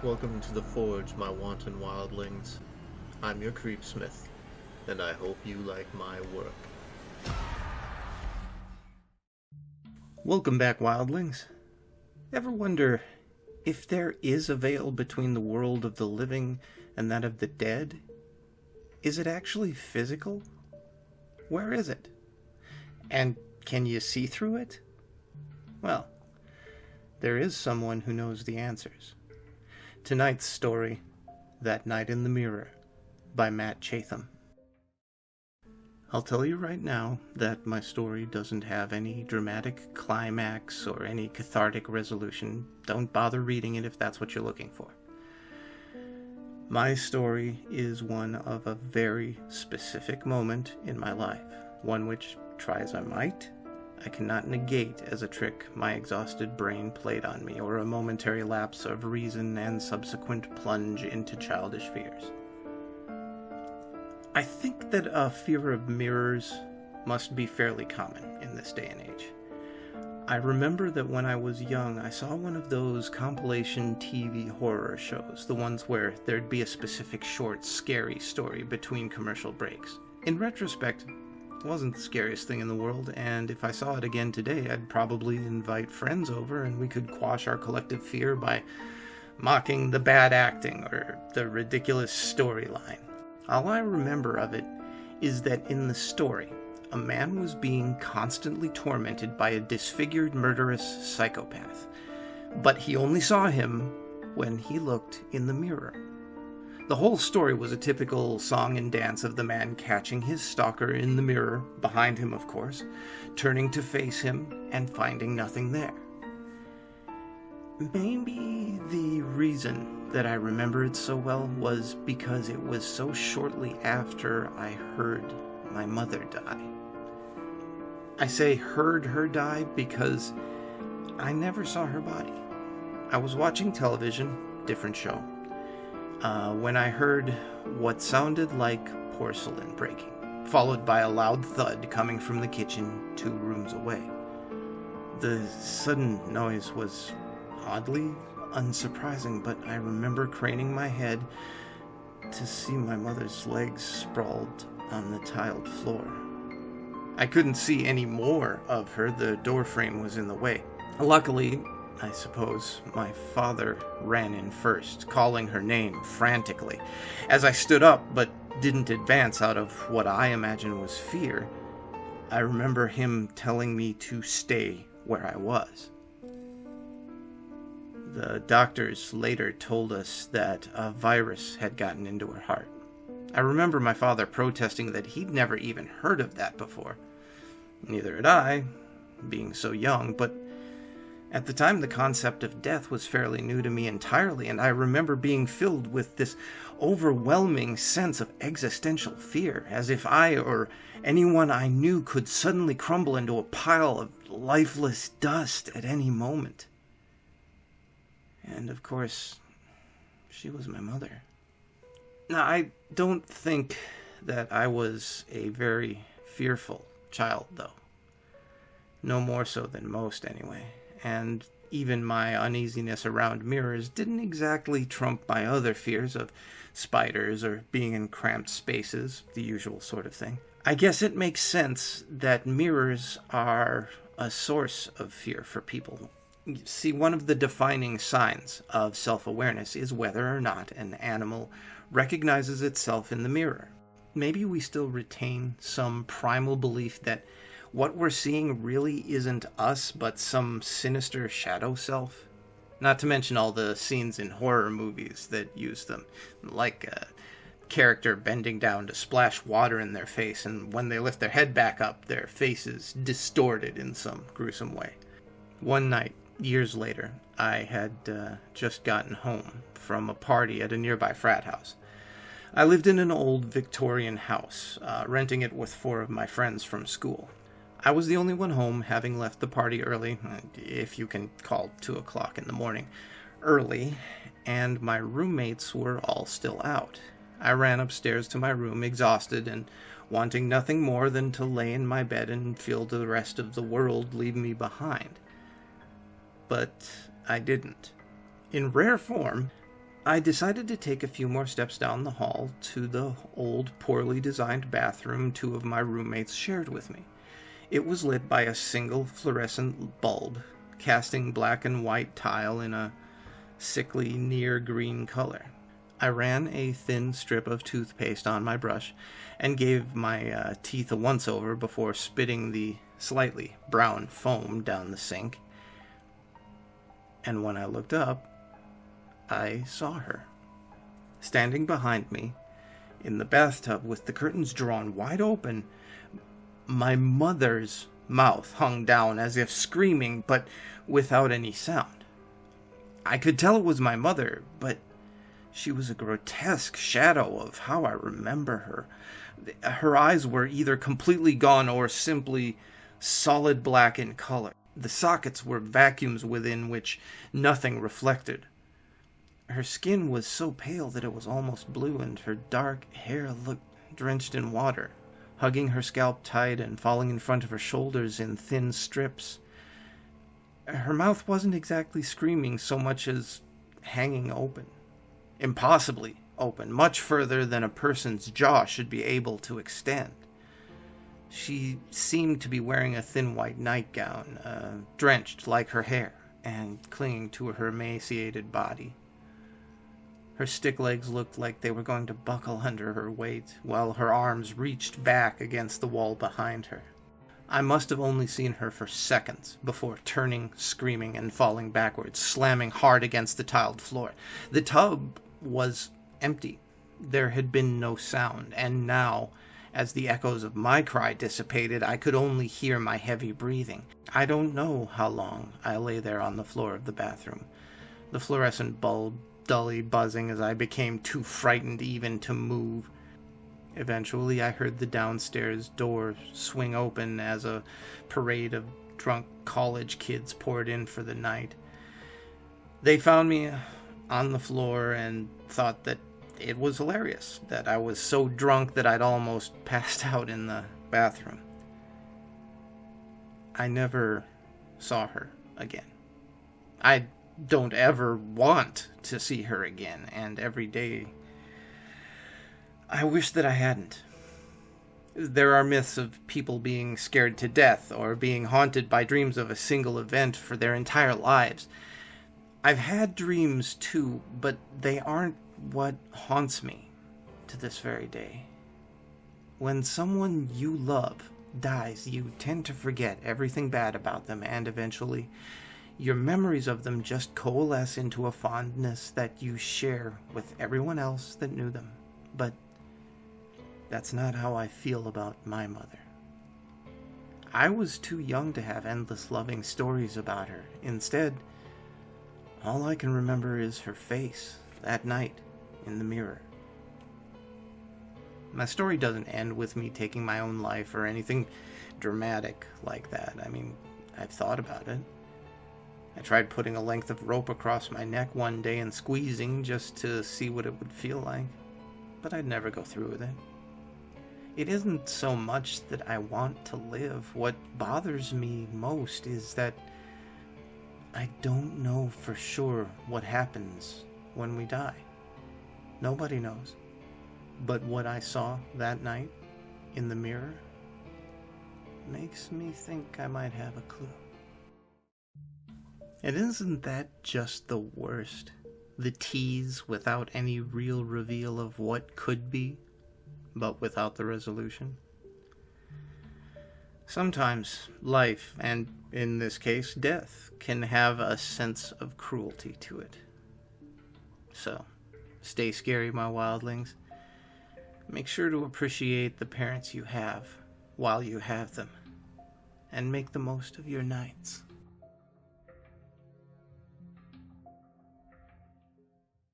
Welcome to the Forge, my wanton wildlings. I'm your creepsmith, and I hope you like my work. Welcome back, wildlings. Ever wonder if there is a veil between the world of the living and that of the dead? Is it actually physical? Where is it? And can you see through it? Well, there is someone who knows the answers. Tonight's story, That Night in the Mirror, by Matt Chatham. I'll tell you right now that my story doesn't have any dramatic climax or any cathartic resolution. Don't bother reading it if that's what you're looking for. My story is one of a very specific moment in my life, one which, try as I might, I cannot negate as a trick my exhausted brain played on me, or a momentary lapse of reason and subsequent plunge into childish fears. I think that a fear of mirrors must be fairly common in this day and age. I remember that when I was young, I saw one of those compilation TV horror shows, the ones where there'd be a specific short, scary story between commercial breaks. In retrospect, it wasn't the scariest thing in the world, and if I saw it again today, I'd probably invite friends over and we could quash our collective fear by mocking the bad acting or the ridiculous storyline. All I remember of it is that in the story, a man was being constantly tormented by a disfigured, murderous psychopath, but he only saw him when he looked in the mirror. The whole story was a typical song and dance of the man catching his stalker in the mirror, behind him of course, turning to face him and finding nothing there. Maybe the reason that I remember it so well was because it was so shortly after I heard my mother die. I say heard her die because I never saw her body. I was watching television, different show, when I heard what sounded like porcelain breaking, followed by a loud thud coming from the kitchen 2 rooms away. The sudden noise was oddly unsurprising, but I remember craning my head to see my mother's legs sprawled on the tiled floor. I couldn't see any more of her, the door frame was in the way. Luckily, I suppose, my father ran in first, calling her name frantically. As I stood up, but didn't advance out of what I imagine was fear, I remember him telling me to stay where I was. The doctors later told us that a virus had gotten into her heart. I remember my father protesting that he'd never even heard of that before. Neither had I, being so young, but at the time the concept of death was fairly new to me entirely, and I remember being filled with this overwhelming sense of existential fear, as if I or anyone I knew could suddenly crumble into a pile of lifeless dust at any moment. And of course, she was my mother. Now, I don't think that I was a very fearful child, though. No more so than most, anyway. And even my uneasiness around mirrors didn't exactly trump my other fears of spiders or being in cramped spaces, the usual sort of thing. I guess it makes sense that mirrors are a source of fear for people. See, one of the defining signs of self-awareness is whether or not an animal recognizes itself in the mirror. Maybe we still retain some primal belief that what we're seeing really isn't us, but some sinister shadow self. Not to mention all the scenes in horror movies that use them, like a character bending down to splash water in their face, and when they lift their head back up, their face is distorted in some gruesome way. One night, years later, I had just gotten home from a party at a nearby frat house. I lived in an old Victorian house, renting it with 4 of my friends from school. I was the only one home, having left the party early, if you can call 2 o'clock in the morning early, and my roommates were all still out. I ran upstairs to my room, exhausted and wanting nothing more than to lay in my bed and feel the rest of the world leave me behind. But I didn't. In rare form, I decided to take a few more steps down the hall to the old, poorly designed bathroom two of my roommates shared with me. It was lit by a single fluorescent bulb, casting black and white tile in a sickly near-green color. I ran a thin strip of toothpaste on my brush and gave my teeth a once-over before spitting the slightly brown foam down the sink. And when I looked up, I saw her, standing behind me in the bathtub with the curtains drawn wide open. My mother's mouth hung down as if screaming, but without any sound. I could tell it was my mother, but she was a grotesque shadow of how I remember her. Her eyes were either completely gone or simply solid black in color. The sockets were vacuums within which nothing reflected. Her skin was so pale that it was almost blue, and her dark hair looked drenched in water, hugging her scalp tight and falling in front of her shoulders in thin strips. Her mouth wasn't exactly screaming so much as hanging open. Impossibly open, much further than a person's jaw should be able to extend. She seemed to be wearing a thin white nightgown, drenched like her hair, and clinging to her emaciated body. Her stick legs looked like they were going to buckle under her weight, while her arms reached back against the wall behind her. I must have only seen her for seconds before turning, screaming, and falling backwards, slamming hard against the tiled floor. The tub was empty. There had been no sound, and now, as the echoes of my cry dissipated, I could only hear my heavy breathing. I don't know how long I lay there on the floor of the bathroom, the fluorescent bulb dully buzzing as I became too frightened even to move. Eventually, I heard the downstairs door swing open as a parade of drunk college kids poured in for the night. They found me on the floor and thought that it was hilarious, that I was so drunk that I'd almost passed out in the bathroom. I never saw her again. I don't ever want to see her again, and every day I wish that I hadn't. There are myths of people being scared to death or being haunted by dreams of a single event for their entire lives. I've had dreams too, but they aren't what haunts me to this very day. When someone you love dies, you tend to forget everything bad about them, and eventually your memories of them just coalesce into a fondness that you share with everyone else that knew them. But that's not how I feel about my mother. I was too young to have endless loving stories about her. Instead, all I can remember is her face that night in the mirror. My story doesn't end with me taking my own life or anything dramatic like that. I mean, I've thought about it. I tried putting a length of rope across my neck one day and squeezing just to see what it would feel like, but I'd never go through with it. It isn't so much that I want to live. What bothers me most is that I don't know for sure what happens when we die. Nobody knows. But what I saw that night in the mirror makes me think I might have a clue. And isn't that just the worst? The tease without any real reveal of what could be, but without the resolution. Sometimes life, and in this case death, can have a sense of cruelty to it. So, stay scary, my wildlings. Make sure to appreciate the parents you have while you have them, and make the most of your nights.